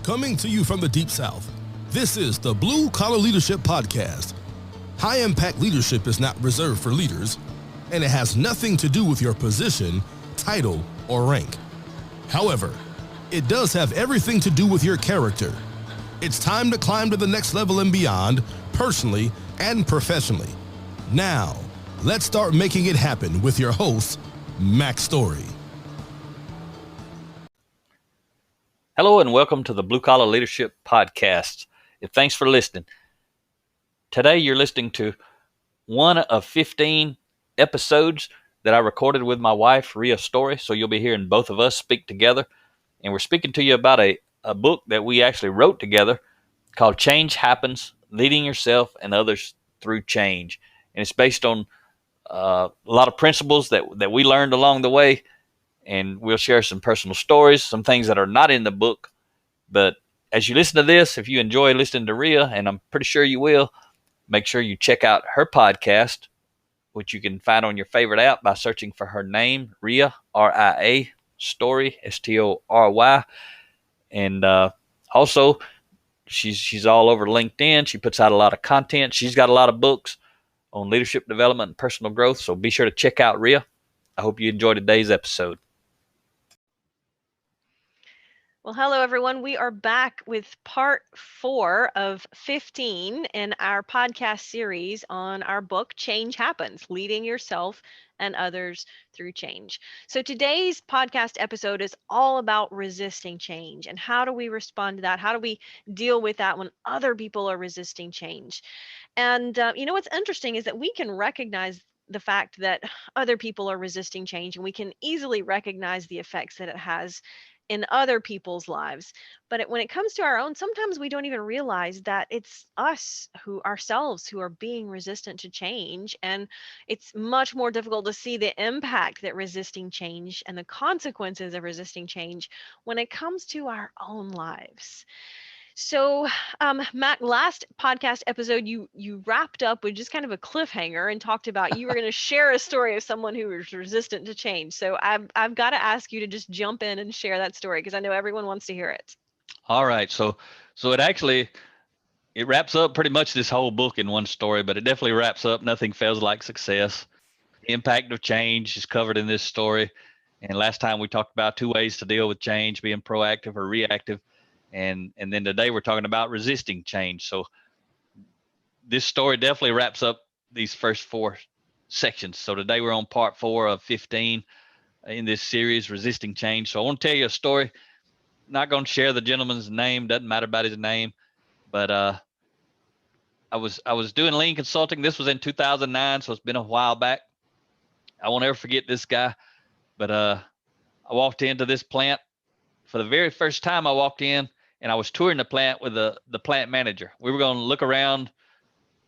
Coming to you from the Deep South, this is the Blue Collar Leadership Podcast. High-impact leadership is not reserved for leaders, and it has nothing to do with your position, title, or rank. However, it does have everything to do with your character. It's time to climb to the next level and beyond, personally and professionally. Now, let's start making it happen with your host, Mac Story. Hello and welcome to the Blue Collar Leadership Podcast. And thanks for listening. Today you're listening to one of 15 episodes that I recorded with my wife, Rhea Story. So you'll be hearing both of us speak together. And we're speaking to you about a book that we actually wrote together called Change Happens, Leading Yourself and Others Through Change. And it's based on a lot of principles that we learned along the way. And we'll share some personal stories, some things that are not in the book. But as you listen to this, if you enjoy listening to Rhea, and I'm pretty sure you will, make sure you check out her podcast, which you can find on your favorite app by searching for her name, Rhea, R-I-A, Story, S-T-O-R-Y. And also, she's all over LinkedIn. She puts out a lot of content. She's got a lot of books on leadership development and personal growth. So be sure to check out Rhea. I hope you enjoyed today's episode. Well, hello, everyone. We are back with part 4 of 15 in our podcast series on our book, Change Happens, Leading Yourself and Others Through Change. So today's podcast episode is all about resisting change and how do we respond to that? How do we deal with that when other people are resisting change? And, what's interesting is that we can recognize the fact that other people are resisting change, and we can easily recognize the effects that it has in other people's lives. But when it comes to our own, sometimes we don't even realize that it's us ourselves who are being resistant to change. And it's much more difficult to see the impact that resisting change and the consequences of resisting change when it comes to our own lives. So, Matt, last podcast episode, you wrapped up with just kind of a cliffhanger and talked about you were going to share a story of someone who was resistant to change. So I've got to ask you to just jump in and share that story because I know everyone wants to hear it. All right. So it wraps up pretty much this whole book in one story, but it definitely wraps up Nothing Fails Like Success. The impact of change is covered in this story. And last time we talked about 2 ways to deal with change, being proactive or reactive. And then today we're talking about resisting change. So this story definitely wraps up these first 4 sections. So today we're on part 4 of 15 in this series, Resisting Change. So I want to tell you a story. Not going to share the gentleman's name. Doesn't matter about his name. But I was doing lean consulting. This was in 2009, so it's been a while back. I won't ever forget this guy. But I walked into this plant. For the very first time I walked in, and I was touring the plant with the plant manager. We were going to look around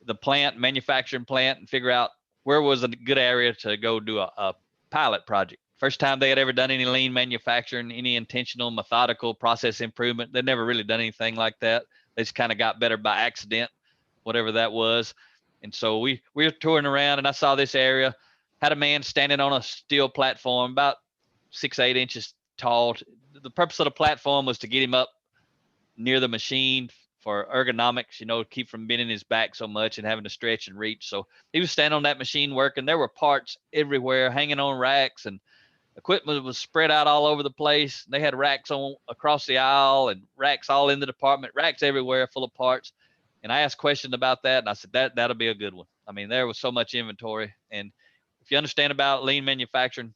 the plant, manufacturing plant, and figure out where was a good area to go do a pilot project. First time they had ever done any lean manufacturing, any intentional, methodical process improvement. They'd never really done anything like that. They just kind of got better by accident, whatever that was. And so we were touring around, and I saw this area, had a man standing on a steel platform about 6-8 inches tall. The purpose of the platform was to get him up near the machine for ergonomics, keep from bending his back so much and having to stretch and reach. So he was standing on that machine working. There were parts everywhere hanging on racks, and equipment was spread out all over the place. They had racks on across the aisle and racks all in the department, racks everywhere full of parts. And I asked questions about that, and I said, that'll be a good one. I mean, there was so much inventory. And if you understand about lean manufacturing,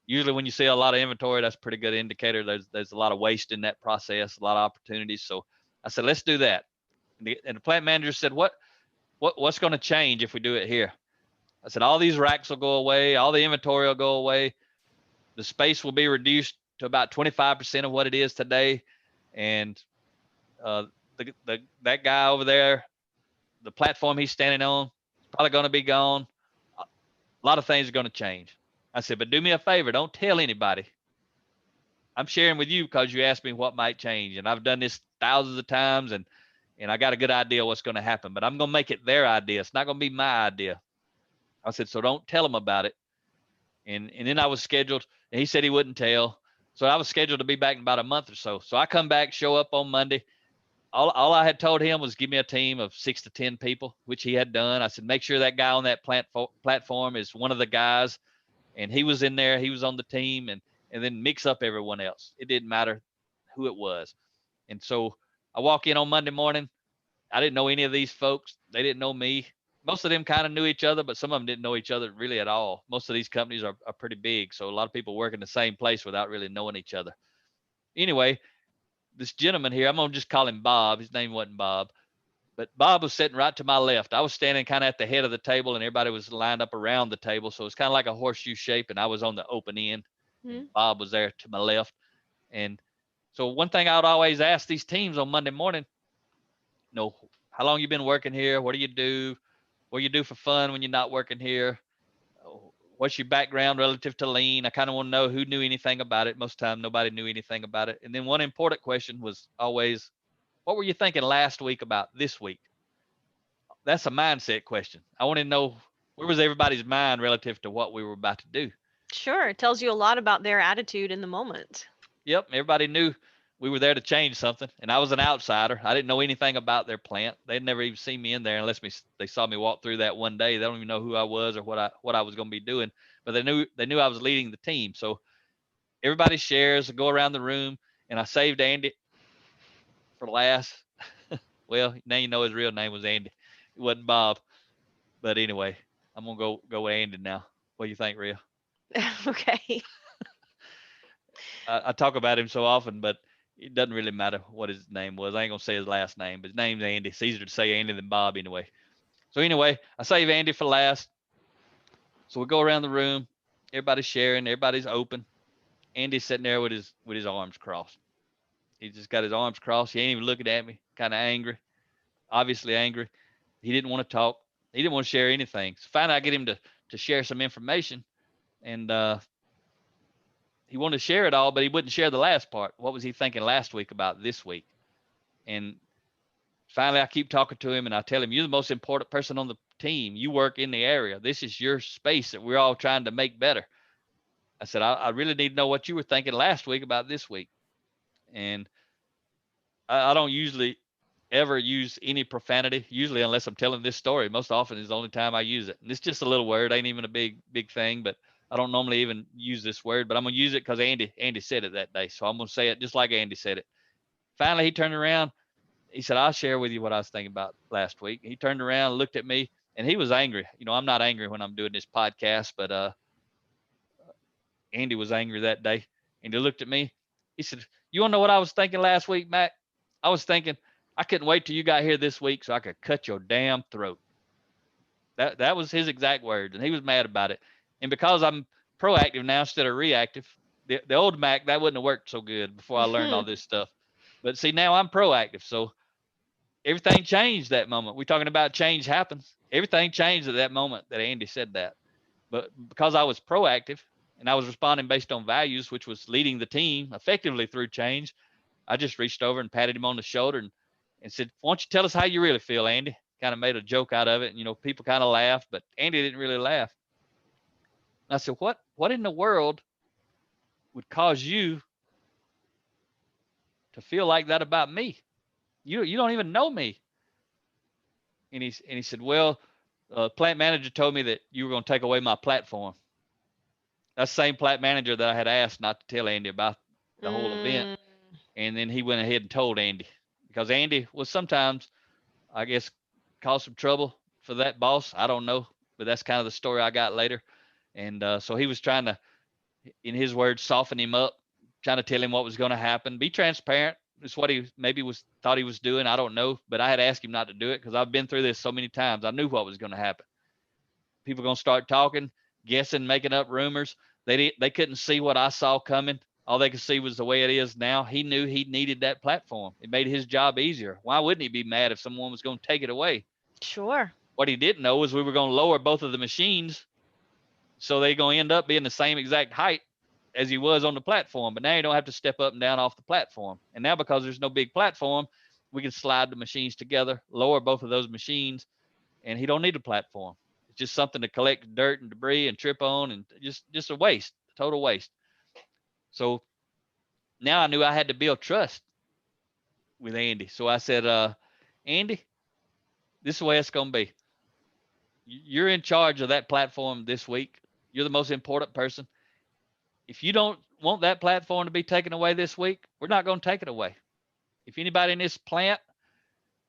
usually when you see a lot of inventory, that's a pretty good indicator. There's a lot of waste in that process, a lot of opportunities. So I said, let's do that. And the plant manager said, what's going to change if we do it here? I said, all these racks will go away. All the inventory will go away. The space will be reduced to about 25% of what it is today. And that guy over there, the platform he's standing on, is probably going to be gone. A lot of things are going to change. I said, but do me a favor, don't tell anybody. I'm sharing with you because you asked me what might change. And I've done this thousands of times, and I got a good idea what's going to happen. But I'm going to make it their idea. It's not going to be my idea. I said, so don't tell them about it. And then I was scheduled, and he said he wouldn't tell. So I was scheduled to be back in about a month or so. So I come back, show up on Monday. All I had told him was give me a team of 6 to 10 people, which he had done. I said, make sure that guy on that platform is one of the guys. And he was in there. He was on the team, and then mix up everyone else. It didn't matter who it was. And so I walk in on Monday morning. I didn't know any of these folks. They didn't know me. Most of them kind of knew each other, but some of them didn't know each other really at all. Most of these companies are pretty big. So a lot of people work in the same place without really knowing each other. Anyway, this gentleman here, I'm going to just call him Bob. His name wasn't Bob, but Bob was sitting right to my left. I was standing kind of at the head of the table, and everybody was lined up around the table. So it's kind of like a horseshoe shape, and I was on the open end, and Hmm. Bob was there to my left. And so one thing I would always ask these teams on Monday morning, how long you been working here? What do you do? What do you do for fun when you're not working here? What's your background relative to lean? I kind of want to know who knew anything about it. Most of the time, nobody knew anything about it. And then one important question was always, what were you thinking last week about this week? That's a mindset question. I want to know, where was everybody's mind relative to what we were about to do? Sure. It tells you a lot about their attitude in the moment. Yep, everybody knew we were there to change something, and I was an outsider. I didn't know anything about their plant. They'd never even seen me in there unless they saw me walk through that one day. They don't even know who I was or what I was going to be doing, but they knew I was leading the team. So everybody shares, go around the room, and I saved Andy for last. Well, now you know his real name was Andy. It wasn't Bob. But anyway, I'm gonna go with Andy now. What do you think, Rhea? Okay. I talk about him so often, but it doesn't really matter what his name was. I ain't gonna say his last name, but his name's Andy. It's easier to say Andy than Bob anyway. So anyway, I save Andy for last. So we go around the room. Everybody's sharing. Everybody's open. Andy's sitting there with his arms crossed. He just got his arms crossed. He ain't even looking at me. Kind of angry. Obviously angry. He didn't want to talk. He didn't want to share anything. So finally, I get him to share some information, and he wanted to share it all, but he wouldn't share the last part. What was he thinking last week about this week? And finally, I keep talking to him, and I tell him, you're the most important person on the team. You work in the area. This is your space that we're all trying to make better. I said, I really need to know what you were thinking last week about this week. And I don't usually ever use any profanity, usually unless I'm telling this story. Most often is the only time I use it. And it's just a little word, ain't even a big thing, but I don't normally even use this word, but I'm gonna use it because Andy said it that day. So I'm gonna say it just like Andy said it. Finally he turned around, he said, I'll share with you what I was thinking about last week. He turned around, looked at me, and he was angry. I'm not angry when I'm doing this podcast, but Andy was angry that day. And he looked at me. He said, you wanna know what I was thinking last week, Mac? I was thinking I couldn't wait till you got here this week so I could cut your damn throat. That was his exact words, and he was mad about it. And because I'm proactive now instead of reactive, the old Mac, that wouldn't have worked so good before I learned all this stuff. But see, now I'm proactive, so everything changed that moment. We're talking about change happens. Everything changed at that moment that Andy said that. But because I was proactive and I was responding based on values, which was leading the team effectively through change, I just reached over and patted him on the shoulder and said, why don't you tell us how you really feel, Andy? Kind of made a joke out of it. And, people kind of laughed, but Andy didn't really laugh. And I said, what in the world would cause you to feel like that about me? You don't even know me. And he said, well, plant manager told me that you were going to take away my platform. That's the same plant manager that I had asked not to tell Andy about the whole event. Mm, And then he went ahead and told Andy, because Andy was sometimes, I guess, cause some trouble for that boss. I don't know, but that's kind of the story I got later. And so he was trying to, in his words, soften him up, trying to tell him what was going to happen, be transparent. It's what he maybe thought he was doing. I don't know, but I had asked him not to do it because I've been through this so many times. I knew what was going to happen. People are going to start talking, guessing, making up rumors. They couldn't see what I saw coming. All they could see was the way it is now. He knew he needed that platform. It made his job easier. Why wouldn't he be mad if someone was going to take it away? sure. What he didn't know was we were going to lower both of the machines, so they're going to end up being the same exact height as he was on the platform. But now you don't have to step up and down off the platform. And now because there's no big platform, we can slide the machines together, lower both of those machines, and he don't need a platform. It's just something to collect dirt and debris and trip on, and just a waste, a total waste. So Now I knew I had to build trust with Andy. So I said, Andy, this is the way it's going to be. You're in charge of that platform this week. You're the most important person. If you don't want that platform to be taken away this week, we're not going to take it away. If anybody in this plant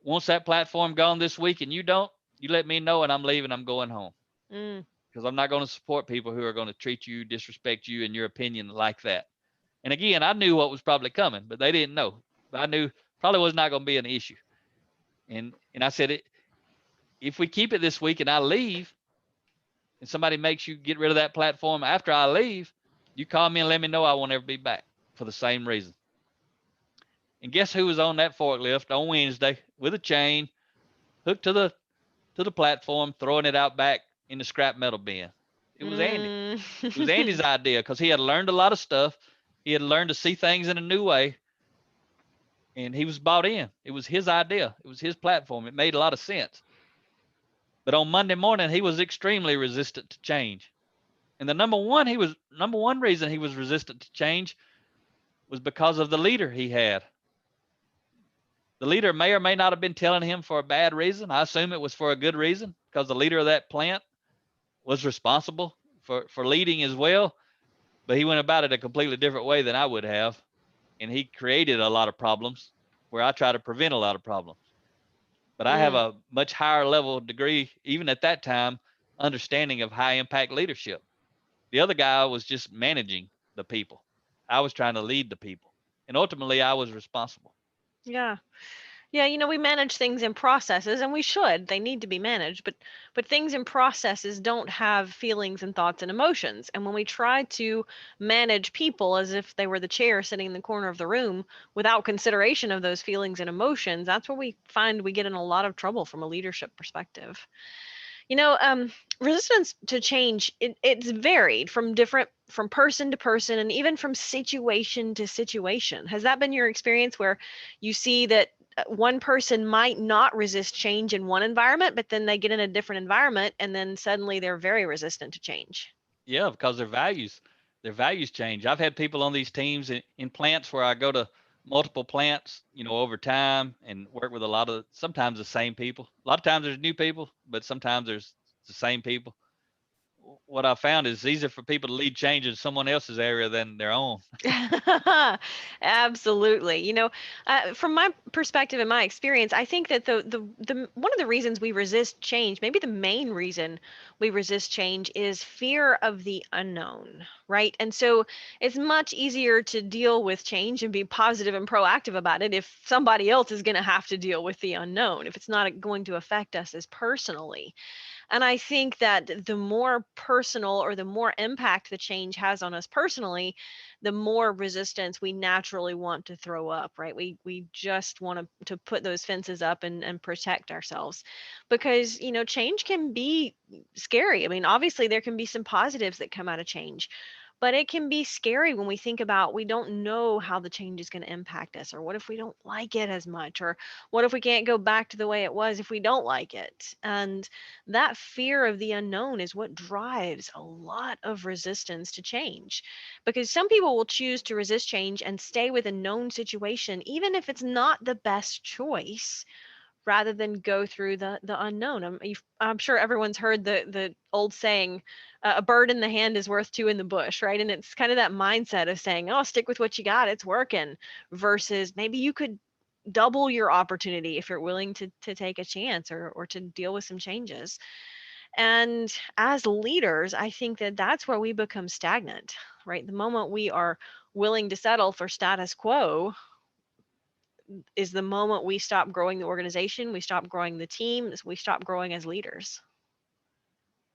wants that platform gone this week and you don't, you let me know and I'm leaving. I'm going home Mm, because I'm not going to support people who are going to treat you, disrespect you, and your opinion like that. And again, I knew what was probably coming, but they didn't know. But I knew probably was not going to be an issue. And I said, if we keep it this week and I leave, and somebody makes you get rid of that platform after I leave, you call me and let me know I won't ever be back for the same reason. And guess who was on that forklift on Wednesday with a chain hooked to the platform, throwing it out back in the scrap metal bin? It was Andy. It was mm. Andy's idea because he had learned a lot of stuff. He had learned to see things in a new way, and he was bought in. It was his idea. It was his platform. It made a lot of sense. But on Monday morning, he was extremely resistant to change. And the number one reason he was resistant to change was because of the leader he had. The leader may or may not have been telling him for a bad reason. I assume it was for a good reason because the leader of that plant was responsible for leading as well, but he went about it a completely different way than I would have. And he created a lot of problems where I try to prevent a lot of problems. But I have Mm, a much higher level degree, even at that time, understanding of high impact leadership. The other guy was just managing the people. I was trying to lead the people. And ultimately, I was responsible. yeah. Yeah, we manage things in processes and we should. They need to be managed, but things in processes don't have feelings and thoughts and emotions. And when we try to manage people as if they were the chair sitting in the corner of the room without consideration of those feelings and emotions, that's where we find we get in a lot of trouble from a leadership perspective. You know, resistance to change, it's varied from person to person and even from situation to situation. Has that been your experience where you see that one person might not resist change in one environment, but then they get in a different environment and then suddenly they're very resistant to change? Yeah, because their values change. I've had people on these teams in plants where I go to multiple plants, over time and work with a lot of sometimes the same people. A lot of times there's new people, but sometimes there's the same people. What I found is it's easier for people to lead change in someone else's area than their own. Absolutely. From my perspective and my experience, I think that the one of the reasons we resist change, maybe the main reason we resist change, is fear of the unknown, right? And so it's much easier to deal with change and be positive and proactive about it if somebody else is going to have to deal with the unknown, if it's not going to affect us as personally. And I think that the more personal or the more impact the change has on us personally, the more resistance we naturally want to throw up, right? We just want to put those fences up and protect ourselves because, change can be scary. I mean, obviously there can be some positives that come out of change, but it can be scary when we think about we don't know how the change is going to impact us, or what if we don't like it as much, or what if we can't go back to the way it was if we don't like it. And that fear of the unknown is what drives a lot of resistance to change, because some people will choose to resist change and stay with a known situation even if it's not the best choice, rather than go through the unknown. I'm sure everyone's heard the old saying, "A bird in the hand is worth two in the bush," right? And it's kind of that mindset of saying, "Oh, stick with what you got; it's working," versus maybe you could double your opportunity if you're willing to take a chance, or to deal with some changes. And as leaders, I think that that's where we become stagnant, right? The moment we are willing to settle for status quo is the moment we stop growing the organization, we stop growing the team, we stop growing as leaders.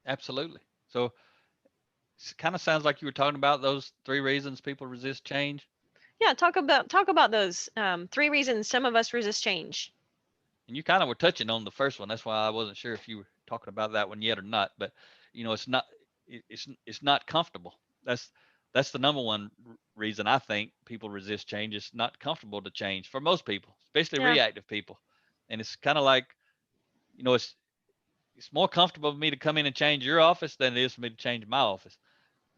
Absolutely. So it kind of sounds like you were talking about those three reasons people resist change. Yeah, talk about those three reasons some of us resist change. And you kind of were touching on the first one. That's why I wasn't sure if you were talking about that one yet or not. But it's not it's not comfortable. That's the number one reason I think people resist change. It's not comfortable to change for most people, especially Yeah. reactive people. And it's kind of like it's more comfortable for me to come in and change your office than it is for me to change my office.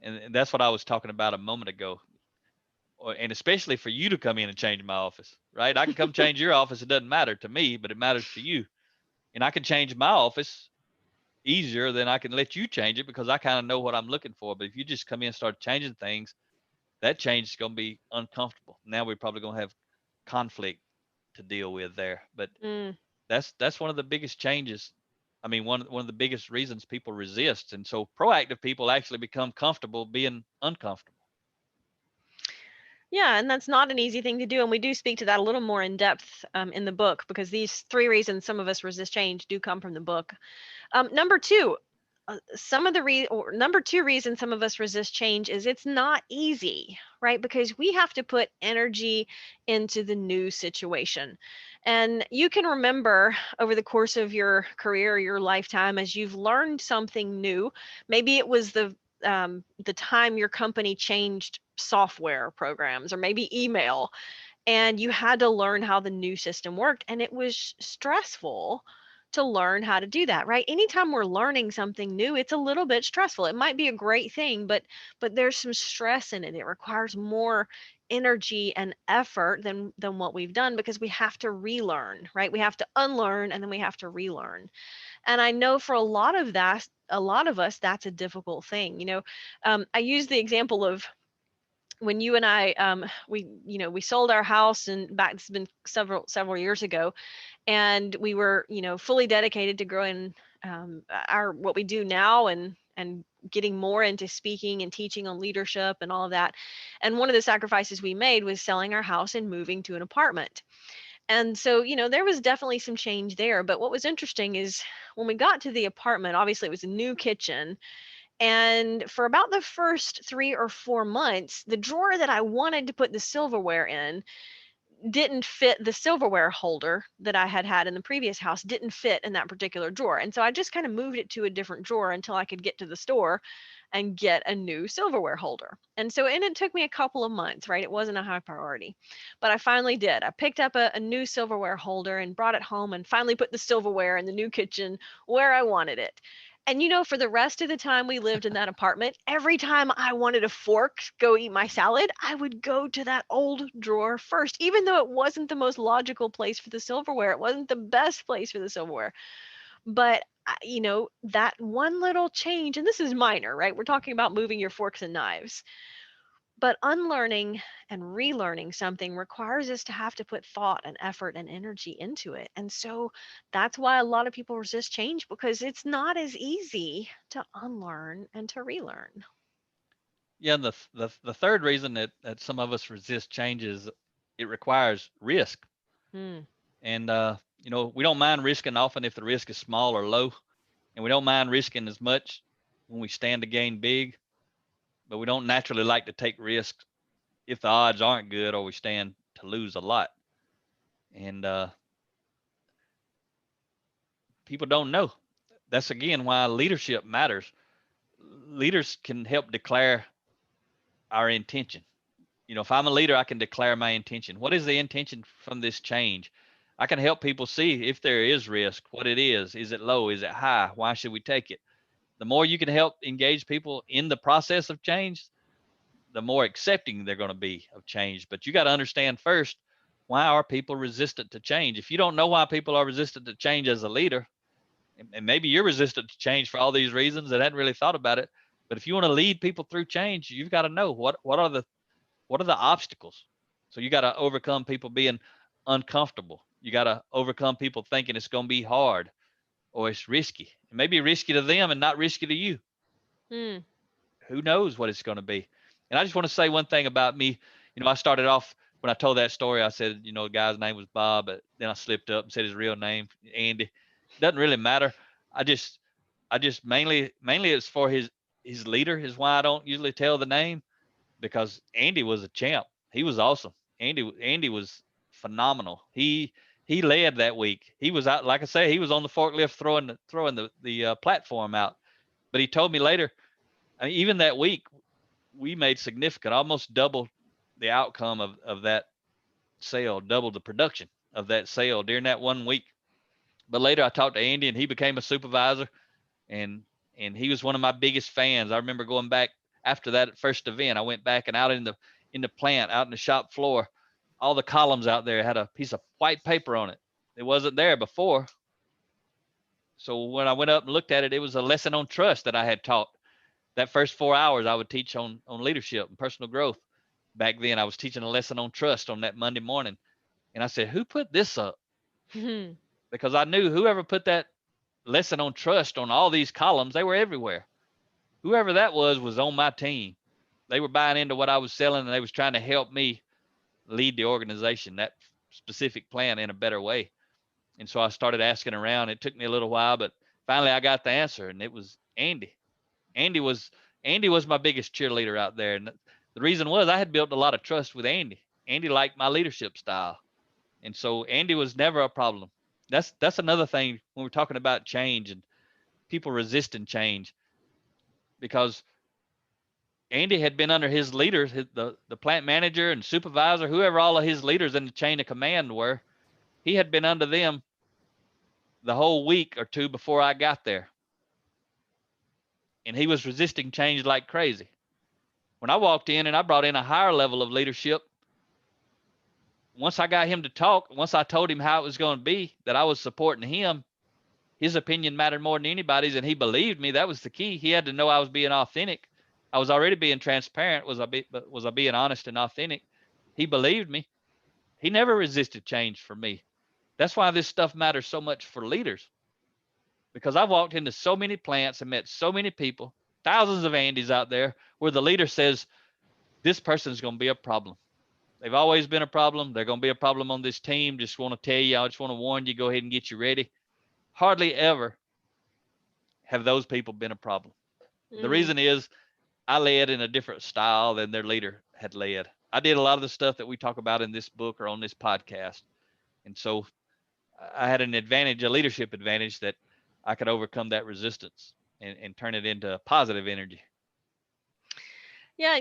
And that's what I was talking about a moment ago. and especially for you to come in and change my office, right? I can come change your office. It doesn't matter to me, but it matters to you. And I can change my office easier than I can let you change it because I kind of know what I'm looking for. But if you just come in and start changing things, that change is going to be uncomfortable. Now we're probably going to have conflict to deal with there. But Mm. that's one of the biggest changes. I mean, one of the biggest reasons people resist. And so proactive people actually become comfortable being uncomfortable. Yeah, and that's not an easy thing to do. And we do speak to that a little more in depth in the book, because these 3 reasons some of us resist change do come from the book. Number two, number 2 reason some of us resist change is it's not easy, right? Because we have to put energy into the new situation. And you can remember over the course of your career, your lifetime, as you've learned something new. Maybe it was the time your company changed software programs, or maybe email, and you had to learn how the new system worked, and it was stressful to learn how to do that, right? Anytime we're learning something new, it's a little bit stressful. It might be a great thing, but there's some stress in it. It requires more energy and effort than what we've done, because we have to relearn, right? We have to unlearn, and then we have to relearn. And I know for a lot of us, that's a difficult thing. I use the example of when you and I, we sold our house, and back, it's been several years ago, and we were, fully dedicated to growing our what we do now, and getting more into speaking and teaching on leadership and all of that. And one of the sacrifices we made was selling our house and moving to an apartment. And so, there was definitely some change there. But what was interesting is when we got to the apartment, obviously it was a new kitchen. And for about the first 3 or 4 months, the drawer that I wanted to put the silverware in didn't fit. The silverware holder that I had had in the previous house didn't fit in that particular drawer. And so I just kind of moved it to a different drawer until I could get to the store and get a new silverware holder. And it took me a couple of months, right? It wasn't a high priority, but I finally did. I picked up a new silverware holder and brought it home, and finally put the silverware in the new kitchen where I wanted it. And for the rest of the time we lived in that apartment, every time I wanted a fork to go eat my salad, I would go to that old drawer first, even though it wasn't the most logical place for the silverware. It wasn't the best place for the silverware. But that one little change, and this is minor, right? We're talking about moving your forks and knives. But unlearning and relearning something requires us to have to put thought and effort and energy into it. And so that's why a lot of people resist change, because it's not as easy to unlearn and to relearn. Yeah, and the third reason that some of us resist change is it requires risk. Hmm. And we don't mind risking often if the risk is small or low, and we don't mind risking as much when we stand to gain big, but we don't naturally like to take risks if the odds aren't good or we stand to lose a lot. And people don't know. That's again why leadership matters. Leaders can help declare our intention. If I'm a leader, I can declare my intention. What is the intention from this change? I can help people see if there is risk, what it is. Is it low? Is it high? Why should we take it? The more you can help engage people in the process of change, the more accepting they're going to be of change. But you got to understand first, why are people resistant to change? If you don't know why people are resistant to change as a leader, and maybe you're resistant to change for all these reasons that hadn't really thought about it, but if you want to lead people through change, you've got to know what are the obstacles. So you got to overcome people being uncomfortable. You got to overcome people thinking it's going to be hard or it's risky. It may be risky to them and not risky to you. Hmm. Who knows what it's going to be? And I just want to say one thing about me. I started off when I told that story, I said, the guy's name was Bob, but then I slipped up and said his real name, Andy. Doesn't really matter. I just mainly it's for his leader is why I don't usually tell the name, because Andy was a champ. He was awesome. Andy was phenomenal. He led that week. He was out, like I say, he was on the forklift throwing the platform out. But he told me later, I mean, even that week, we made significant, almost double the outcome of that sale, double the production of that sale during that one week. But later I talked to Andy and he became a supervisor, and he was one of my biggest fans. I remember going back after that first event. I went back and out in the plant out in the shop floor. All the columns out there had a piece of white paper on it. It wasn't there before. So when I went up and looked at it, it was a lesson on trust that I had taught. That first 4 hours I would teach on leadership and personal growth. Back then I was teaching a lesson on trust on that Monday morning. And I said, who put this up? Because I knew whoever put that lesson on trust on all these columns, they were everywhere. Whoever that was on my team. They were buying into what I was selling, and they was trying to help me lead the organization, that specific plan, in a better way. And so I started asking around. It took me a little while, but finally I got the answer, and it was Andy. Andy was my biggest cheerleader out there. And the reason was I had built a lot of trust with Andy. Andy liked my leadership style. And so Andy was never a problem. That's another thing when we're talking about change and people resisting change, because Andy had been under his leaders, the plant manager and supervisor, whoever all of his leaders in the chain of command were. He had been under them the whole week or two before I got there. And he was resisting change like crazy. When I walked in and I brought in a higher level of leadership, once I got him to talk, once I told him how it was going to be, that I was supporting him, his opinion mattered more than anybody's, and he believed me. That was the key. He had to know I was being authentic. I was already being transparent. Was I being honest and authentic? He believed me. He never resisted change for me. That's why this stuff matters so much for leaders, because I've walked into so many plants and met so many people, thousands of Andys out there, where the leader says, this person's going to be a problem. They've always been a problem. They're going to be a problem on this team. Just want to tell you, I just want to warn you, go ahead and get you ready. Hardly ever have those people been a problem. The reason is I led in a different style than their leader had led. I did a lot of the stuff that we talk about in this book or on this podcast. And so I had an advantage, a leadership advantage, that I could overcome that resistance and turn it into positive energy. Yeah,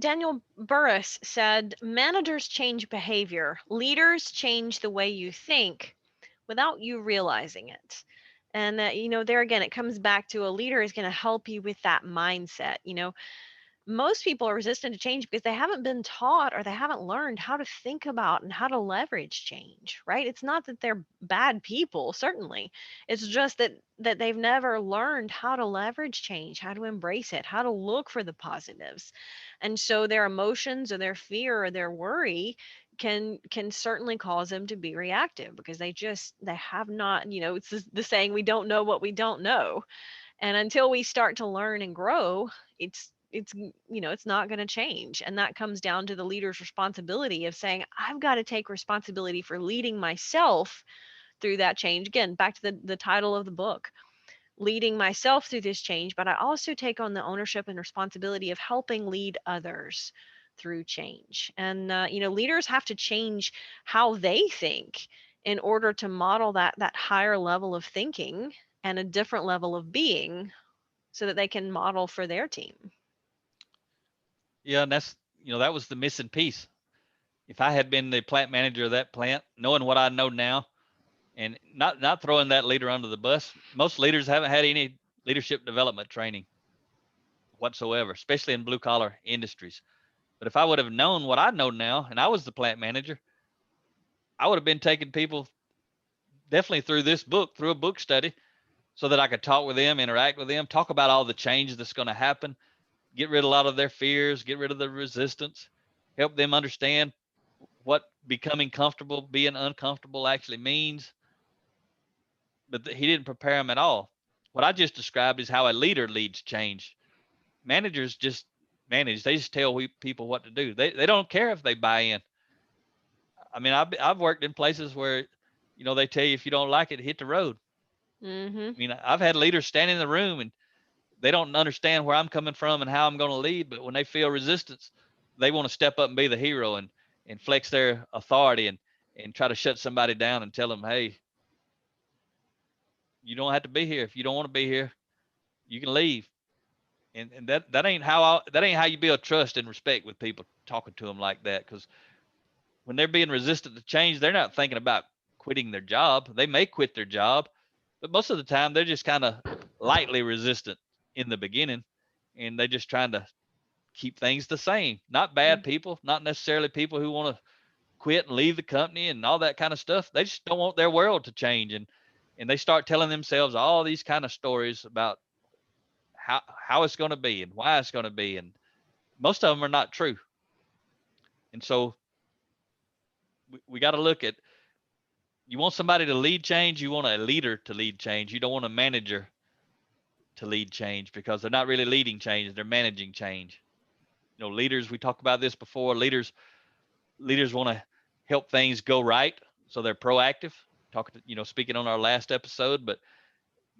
Daniel Burrus said, managers change behavior, leaders change the way you think without you realizing it. And there again, it comes back to a leader is going to help you with that mindset. Most people are resistant to change because they haven't been taught or they haven't learned how to think about and how to leverage change, right? It's not that they're bad people, certainly. It's just that they've never learned how to leverage change, how to embrace it, how to look for the positives. And so their emotions or their fear or their worry can certainly cause them to be reactive, because they have not, it's the saying, we don't know what we don't know. And until we start to learn and grow, it's not going to change. And that comes down to the leader's responsibility of saying, I've got to take responsibility for leading myself through that change. Again, back to the title of the book, leading myself through this change, but I also take on the ownership and responsibility of helping lead others through change. And leaders have to change how they think in order to model that higher level of thinking and a different level of being, so that they can model for their team. Yeah, and that was the missing piece. If I had been the plant manager of that plant, knowing what I know now, and not throwing that leader under the bus, most leaders haven't had any leadership development training whatsoever, especially in blue collar industries. But if I would have known what I know now, and I was the plant manager, I would have been taking people definitely through this book, through a book study, so that I could talk with them, interact with them, talk about all the changes that's going to happen, get rid of a lot of their fears, get rid of the resistance, help them understand what becoming comfortable, being uncomfortable actually means. But he didn't prepare them at all. What I just described is how a leader leads change. Managers just manage. They just tell people what to do. They don't care if they buy in. I mean, I've worked in places where, they tell you if you don't like it, hit the road. Mm-hmm. I mean, I've had leaders stand in the room and they don't understand where I'm coming from and how I'm going to lead. But when they feel resistance, they want to step up and be the hero and flex their authority and try to shut somebody down and tell them, hey, you don't have to be here. If you don't want to be here, you can leave. And that ain't how you build trust and respect with people, talking to them like that. Because when they're being resistant to change, they're not thinking about quitting their job. They may quit their job, but most of the time they're just kind of lightly resistant in the beginning, and they're just trying to keep things the same. Not bad people, not necessarily people who want to quit and leave the company and all that kind of stuff. They just don't want their world to change. And they start telling themselves all these kind of stories about how it's going to be and why it's going to be. And most of them are not true. And so we got to look at, you want somebody to lead change, you want a leader to lead change. You don't want a manager to lead change, because they're not really leading change, they're managing change. You know, leaders, we talked about this before, leaders want to help things go right, so they're proactive. Speaking on our last episode, but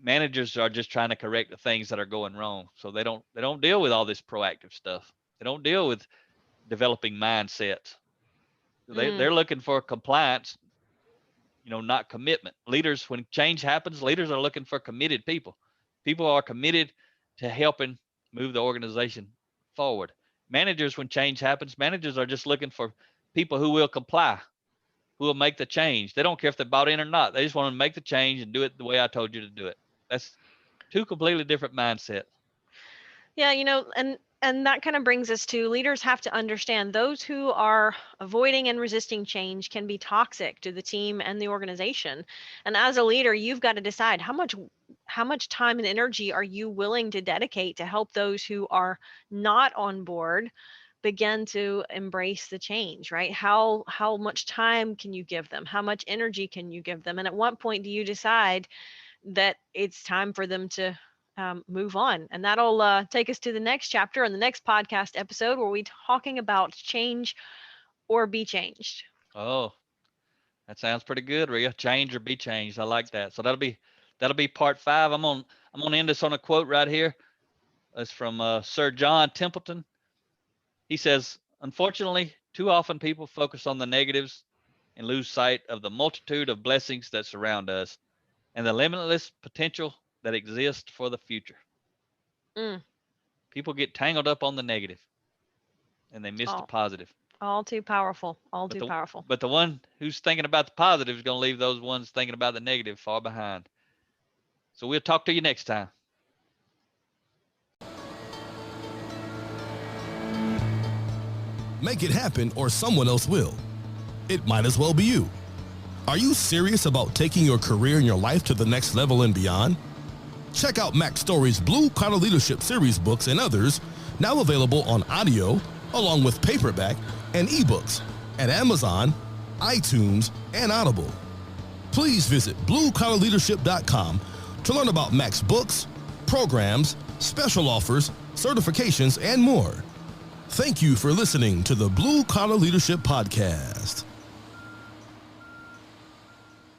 managers are just trying to correct the things that are going wrong. So they don't deal with all this proactive stuff. They don't deal with developing mindsets. They're looking for compliance, not commitment. Leaders, when change happens, leaders are looking for committed people. People are committed to helping move the organization forward. Managers, when change happens, managers are just looking for people who will comply, who will make the change. They don't care if they bought in or not. They just want to make the change and do it the way I told you to do it. That's two completely different mindsets. Yeah, and that kind of brings us to, leaders have to understand those who are avoiding and resisting change can be toxic to the team and the organization. And as a leader, you've got to decide how much time and energy are you willing to dedicate to help those who are not on board begin to embrace the change, right? How much time can you give them? How much energy can you give them? And at what point do you decide that it's time for them to move on? And that'll take us to the next chapter in the next podcast episode, where we're talking about change or be changed. Oh, that sounds pretty good, Rhea. Change or be changed. I like that. So that'll be part 5. I'm gonna end this on a quote right here. It's from Sir John Templeton. He says, "Unfortunately, too often people focus on the negatives and lose sight of the multitude of blessings that surround us and the limitless potential that exists for the future." People get tangled up on the negative and they miss the positive. All too powerful. Powerful. But the one who's thinking about the positive is going to leave those ones thinking about the negative far behind. So we'll talk to you next time. Make it happen, or someone else will. It might as well be you. Are you serious about taking your career and your life to the next level and beyond? Check out Mac Story's Blue Collar Leadership series books and others, now available on audio, along with paperback and ebooks at Amazon, iTunes, and Audible. Please visit bluecollarleadership.com to learn about Mac's books, programs, special offers, certifications, and more. Thank you for listening to the Blue Collar Leadership Podcast.